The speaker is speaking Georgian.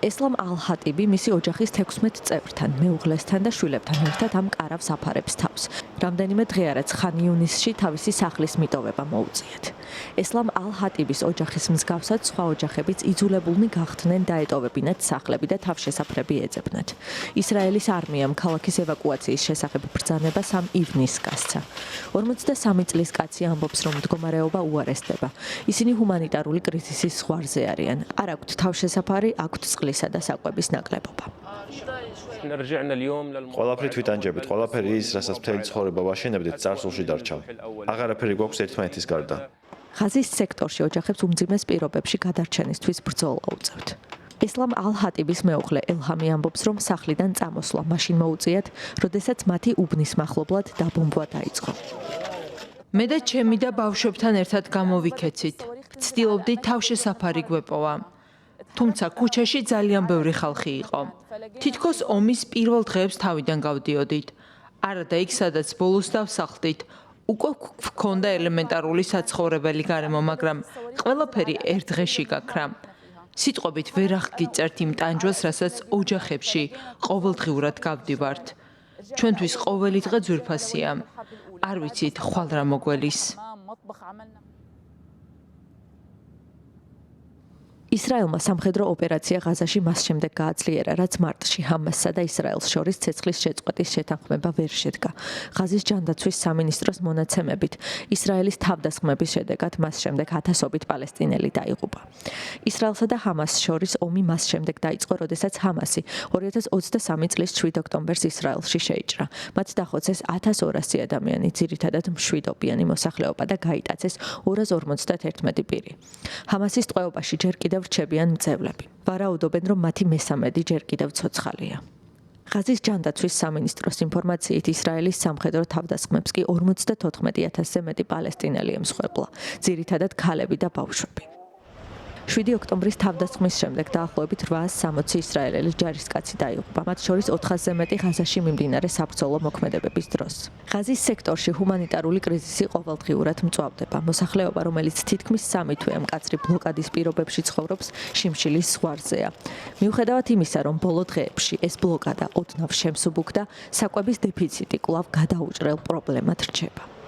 ესლამ ალ-ჰატიბი მისი ოჯახის 16 წევრთან, მეუღლესთან და შვილებთან ერთად ამ კარავს აფარებს თავს. რამდენიმე დღე არაც ხან იუნისში თავისი სახლის მიტოვება მოუწიათ. ესლამ ალ-ჰატიბის ოჯახის მსგავსად სხვა ოჯახებიც იძულებულნი გახდნენ დაეტოვებინათ სახლები და თავშესაფრები ეძებნათ. ისრაელის არმიამ ქალაქის ევაკუაციის შესახებ ბრძანებას ამ ივნისს გასცა. 43 წლის კაცი ამბობს, რომ მდგომარეობა უარესდება. ისინი ჰუმანიტარული კრიზისის ზღვარზე არიან. არ აქვთ თავშესაფარი, აქვთ წყლისა და საკვების ნაკლებობა. ყველაფერი თვითანჯებით, ყველაფერი ის, რასაც მთელი ცხოვრება ვაშენებდით, წარსულში დარჩა. აღარაფერი გვაქვს ერთმანეთის გარდა. ღაზის სექტორში ოჯახებს უმძიმეს პირობებში გადარჩენისთვის ბრძოლა უწევთ. ესლამ ალ-ჰატიბის მეუღლე ელჰამი ამბობს, რომ სახლიდან წამოსვლა მაშინ მოუწიათ, როდესაც მათი უბნის მახლობლად დაბომბვა დაიწყო. მე და ჩემი და ბავშვებთან ერთად გამოვიქეცით. ვცდილობდი თავშესაფარი გვეპოვა. თუმცა ქუჩაში ძალიან ბევრი ხალხი იყო. თითქოს ომის პირველ დღეებს თავიდან გავდიოდით. არადა იქ, სადაც ბოლოს დავსახლდით. უკვე გვქონდა ელემენტარული საცხოვრებელი გარემო, მაგრამ ყველაფერი ერთ დღეში გაქრა. სიტყვებით ვერ აღგიწერთ იმ ტანჯვას, რასაც ოჯახებში ყოველდღიურად გავდივართ. ჩვენთვის ყოველი დღე ძვირფასია. არ ვიცით, ხვალ რა მოგველის. ისრაელმა სამხედრო ოპერაცია ღაზაში მას შემდეგ გააძლიერა, რაც მარტში ჰამასსა და ისრაელს შორის ცეცხლის შეწყვეტის შეთანხმება ვერ შედგა. ღაზის ჯანდაცვის სამინისტროს მონაცემებით, ისრაელის თავდასხმების შედეგად მას შემდეგ 1000-ობით პალესტინელი დაიღუპა. ისრაელსა და ჰამასს შორის ომი მას შემდეგ დაიწყო, როდესაც ჰამასი 2023 წლის 7 ოქტომბერს ისრაელში შეიჭრა. მათ დახოცეს 1200 ადამიანი, ძირითადად მშვიდობიანი მოსახლეობა და გაიტაცეს 251 პირი. ჰამასის ტყვეობაში ჯერ კიდევ რჩებიან მძევლები. ვარაუდობენ, რომ მათი მესამედი ჯერ კიდევ ცოცხალია. ღაზის ჯანდაცვის სამინისტროს ინფორმაციით, ისრაელის სამხედრო თავდასხმებს კი 54,000-ზე მეტი პალესტინელი ემსხვერპლა, ძირითადად ქალები და ბავშვები. 7 ოქტომბრის თავდასხმის შემდეგ დაახლოებით 860 ისრაელელი ჯარისკაცი დაიღუპა, მათ შორის 400-ზე მეტი ღაზაში მიმდინარე საბრძოლო მოქმედებების დროს. ღაზის სექტორში ჰუმანიტარული კრიზისი ყოველდღიურად მწვავდება. მოსახლეობა, რომელიც თითქმის 3 თვე მკაცრი ბლოკადის პირობებში ცხოვრობს, შიმშილის ზღვარზეა. მიუხედავად იმისა, რომ ბოლო დღეებში ეს ბლოკადა ოდნავ შემსუბუქდა, საკვების დეფიციტი კვლავ გადაუჭრელ პრობლემად რჩება.